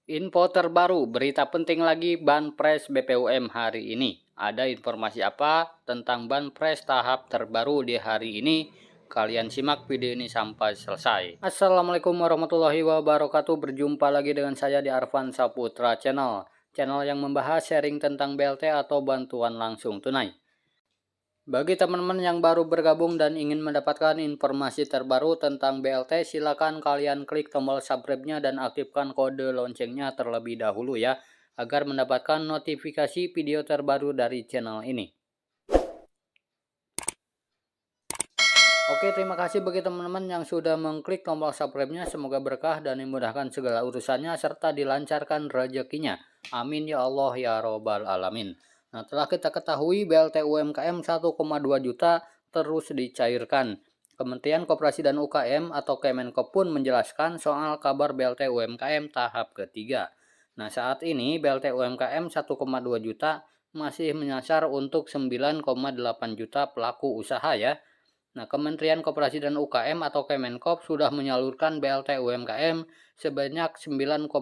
Info terbaru, berita penting lagi Banpres BPUM hari ini. Ada informasi apa tentang Banpres tahap terbaru di hari ini? Kalian simak video ini sampai selesai. Assalamualaikum warahmatullahi wabarakatuh. Berjumpa lagi dengan saya di Arfan Saputra Channel. Channel yang membahas sharing tentang BLT atau bantuan langsung tunai. Bagi teman-teman yang baru bergabung dan ingin mendapatkan informasi terbaru tentang BLT, silakan kalian klik tombol subscribe-nya dan aktifkan kode loncengnya terlebih dahulu ya, agar mendapatkan notifikasi video terbaru dari channel ini. Oke, terima kasih bagi teman-teman yang sudah mengklik tombol subscribe-nya. Semoga berkah dan dimudahkan segala urusannya serta dilancarkan rezekinya. Amin ya Allah ya Robbal Alamin. Nah, telah kita ketahui BLT UMKM 1,2 juta terus dicairkan. Kementerian Koperasi dan UKM atau Kemenko pun menjelaskan soal kabar BLT UMKM tahap ketiga. Nah, saat ini BLT UMKM 1,2 juta masih menyasar untuk 9,8 juta pelaku usaha ya. Nah, Kementerian Koperasi dan UKM atau Kemenkop sudah menyalurkan BLT UMKM sebanyak 9,8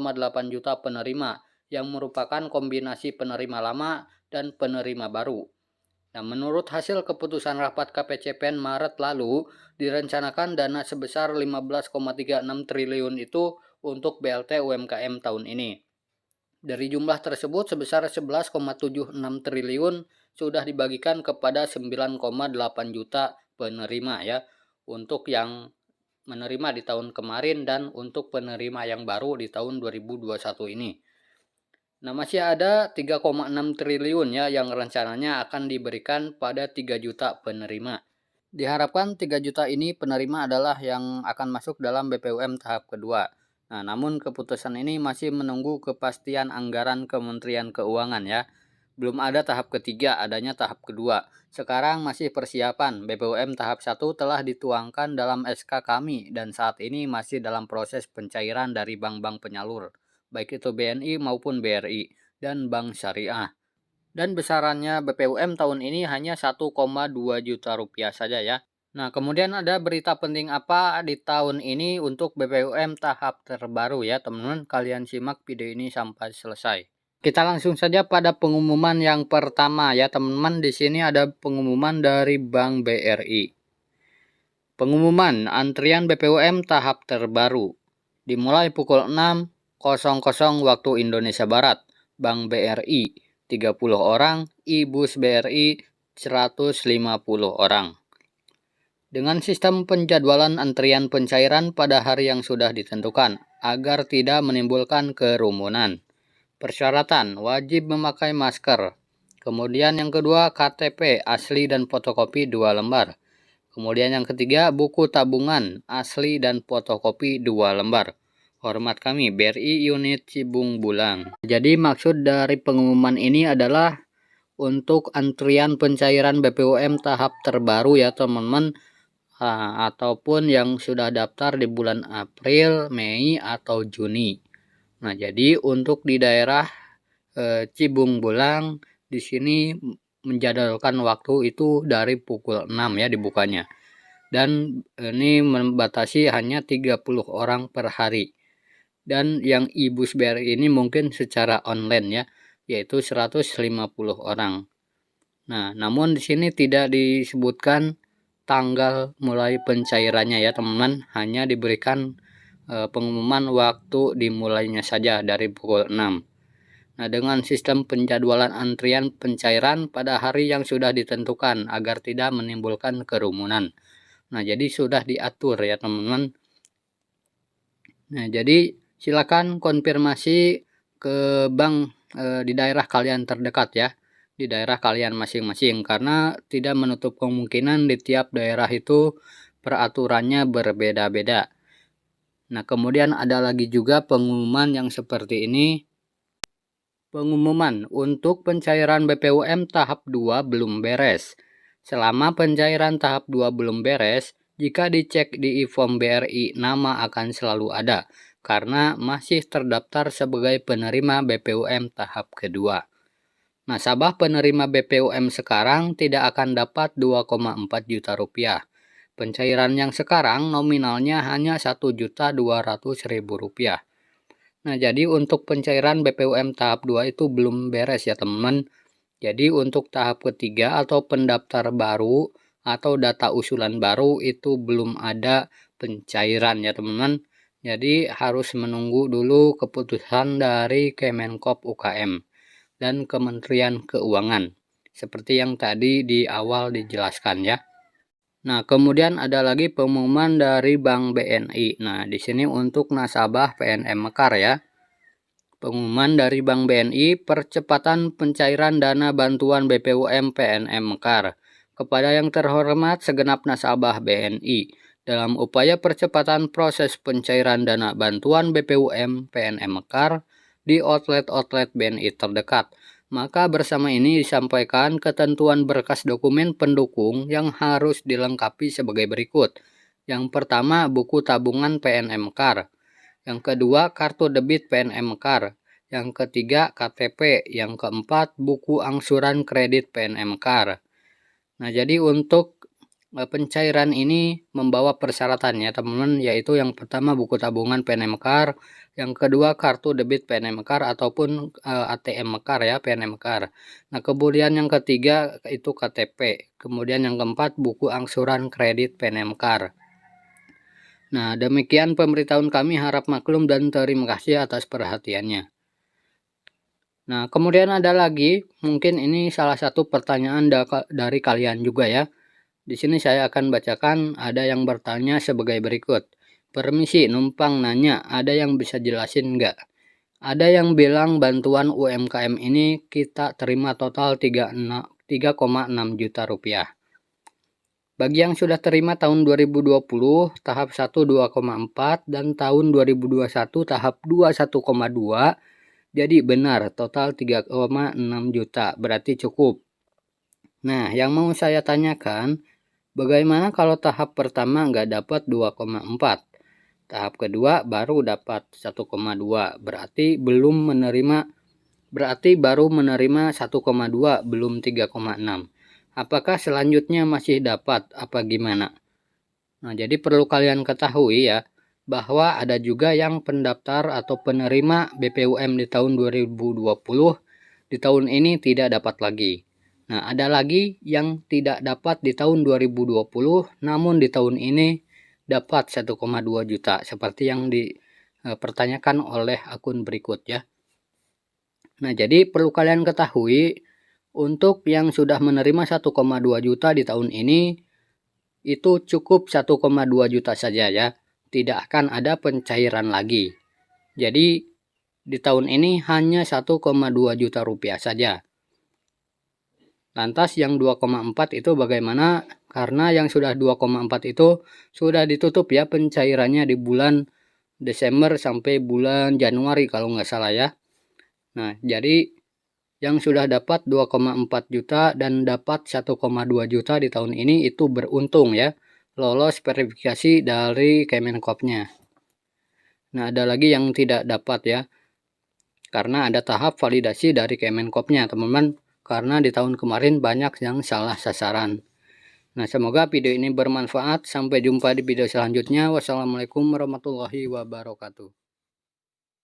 juta penerima yang merupakan kombinasi penerima lama dan penerima baru. Nah, menurut hasil keputusan rapat KPCPEN Maret lalu, direncanakan dana sebesar 15,36 triliun itu untuk BLT UMKM tahun ini. Dari jumlah tersebut, sebesar 11,76 triliun sudah dibagikan kepada 9,8 juta penerima ya, untuk yang menerima di tahun kemarin dan untuk penerima yang baru di tahun 2021 ini. Nah, masih ada 3,6 triliun ya yang rencananya akan diberikan pada 3 juta penerima. Diharapkan 3 juta ini penerima adalah yang akan masuk dalam BPUM tahap kedua. Nah, namun keputusan ini masih menunggu kepastian anggaran Kementerian Keuangan ya. Belum ada tahap ketiga, adanya tahap kedua. Sekarang masih persiapan. BPUM tahap 1 telah dituangkan dalam SK kami dan saat ini masih dalam proses pencairan dari bank-bank penyalur, baik itu BNI maupun BRI dan Bank Syariah. Dan besarannya BPUM tahun ini hanya 1,2 juta rupiah saja ya. Nah, kemudian ada berita penting apa di tahun ini untuk BPUM tahap terbaru ya, teman-teman. Kalian simak video ini sampai selesai. Kita langsung saja pada pengumuman yang pertama ya, teman-teman. Di sini ada pengumuman dari Bank BRI. Pengumuman antrian BPUM tahap terbaru dimulai pukul 6.00 waktu Indonesia Barat. Bank BRI 30 orang, IBUS BRI 150 orang. Dengan sistem penjadwalan antrian pencairan pada hari yang sudah ditentukan, agar tidak menimbulkan kerumunan. Persyaratan, wajib memakai masker. Kemudian yang kedua, KTP asli dan fotokopi 2 lembar. Kemudian yang ketiga, buku tabungan asli dan fotokopi 2 lembar. Hormat kami, BRI Unit Cibung Bulang. Jadi maksud dari pengumuman ini adalah untuk antrian pencairan BPUM tahap terbaru ya teman-teman, ataupun yang sudah daftar di bulan April, Mei, atau Juni. Nah, jadi untuk di daerah Cibung Bulang di sini menjadwalkan waktu itu dari pukul 6 ya dibukanya. Dan ini membatasi hanya 30 orang per hari. Dan yang IBUS BRI ini mungkin secara online ya, yaitu 150 orang. Nah, namun di sini tidak disebutkan tanggal mulai pencairannya ya teman-teman, hanya diberikan pengumuman waktu dimulainya saja dari pukul 6. Nah, dengan sistem penjadwalan antrian pencairan pada hari yang sudah ditentukan agar tidak menimbulkan kerumunan. Nah, jadi sudah diatur ya teman-teman. Nah, jadi silakan konfirmasi ke bank di daerah kalian terdekat ya, di daerah kalian masing-masing, karena tidak menutup kemungkinan di tiap daerah itu peraturannya berbeda-beda. Nah, kemudian ada lagi juga pengumuman yang seperti ini. Pengumuman untuk pencairan BPUM tahap 2 belum beres. Selama pencairan tahap 2 belum beres, jika dicek di e-form BRI, nama akan selalu ada, karena masih terdaftar sebagai penerima BPUM tahap kedua. Nasabah penerima BPUM sekarang tidak akan dapat 2,4 juta rupiah. Pencairan yang sekarang nominalnya hanya 1.200.000 rupiah. Nah, jadi untuk pencairan BPUM tahap 2 itu belum beres ya teman-teman. Jadi untuk tahap ketiga atau pendaftar baru atau data usulan baru itu belum ada pencairan ya teman-teman. Jadi harus menunggu dulu keputusan dari Kemenkop UKM dan Kementerian Keuangan. Seperti yang tadi di awal dijelaskan ya. Nah, kemudian ada lagi pengumuman dari Bank BNI. Nah, di sini untuk nasabah PNM Mekar ya. Pengumuman dari Bank BNI percepatan pencairan dana bantuan BPUM PNM Mekar. Kepada yang terhormat segenap nasabah BNI, dalam upaya percepatan proses pencairan dana bantuan BPUM PNM Mekar di outlet-outlet BNI terdekat, maka bersama ini disampaikan ketentuan berkas dokumen pendukung yang harus dilengkapi sebagai berikut. Yang pertama, buku tabungan PNM Mekar. Yang kedua, kartu debit PNM Mekar. Yang ketiga, KTP. Yang keempat, buku angsuran kredit PNM Mekar. Nah, jadi untuk pencairan ini membawa persyaratan ya teman-teman, yaitu yang pertama buku tabungan PNM Mekar, yang kedua kartu debit PNM Mekar ataupun ATM Mekar ya, PNM Mekar. Nah, kemudian yang ketiga itu KTP. Kemudian yang keempat buku angsuran kredit PNM Mekar. Nah, demikian pemberitahuan kami, harap maklum dan terima kasih atas perhatiannya. Nah, kemudian ada lagi, mungkin ini salah satu pertanyaan dari kalian juga ya. Di sini saya akan bacakan, ada yang bertanya sebagai berikut. Permisi, numpang nanya, ada yang bisa jelasin nggak? Ada yang bilang bantuan UMKM ini kita terima total 3,6 juta rupiah. Bagi yang sudah terima tahun 2020 tahap 1 2,4 dan tahun 2021 tahap 2 1,2, jadi benar total 3,6 juta, berarti cukup. Nah, yang mau saya tanyakan, bagaimana kalau tahap pertama nggak dapat 2,4? Tahap kedua baru dapat 1,2, berarti baru menerima 1,2, belum 3,6. Apakah selanjutnya masih dapat apa gimana? Nah, jadi perlu kalian ketahui ya, bahwa ada juga yang pendaftar atau penerima BPUM di tahun 2020 di tahun ini tidak dapat lagi. Nah, ada lagi yang tidak dapat di tahun 2020 namun di tahun ini dapat 1,2 juta seperti yang dipertanyakan oleh akun berikut ya. Nah, jadi perlu kalian ketahui, untuk yang sudah menerima 1,2 juta di tahun ini, itu cukup 1,2 juta saja ya. Tidak akan ada pencairan lagi. Jadi, di tahun ini hanya 1,2 juta rupiah saja. Lantas yang 2,4 itu bagaimana? Karena yang sudah 2,4 itu sudah ditutup ya pencairannya di bulan Desember sampai bulan Januari kalau nggak salah ya. Nah, jadi yang sudah dapat 2,4 juta dan dapat 1,2 juta di tahun ini itu beruntung ya, lolos verifikasi dari Kemenkopnya. Nah, ada lagi yang tidak dapat ya, karena ada tahap validasi dari Kemenkopnya teman-teman, karena di tahun kemarin banyak yang salah sasaran. Nah, semoga video ini bermanfaat. Sampai jumpa di video selanjutnya. Wassalamualaikum warahmatullahi wabarakatuh.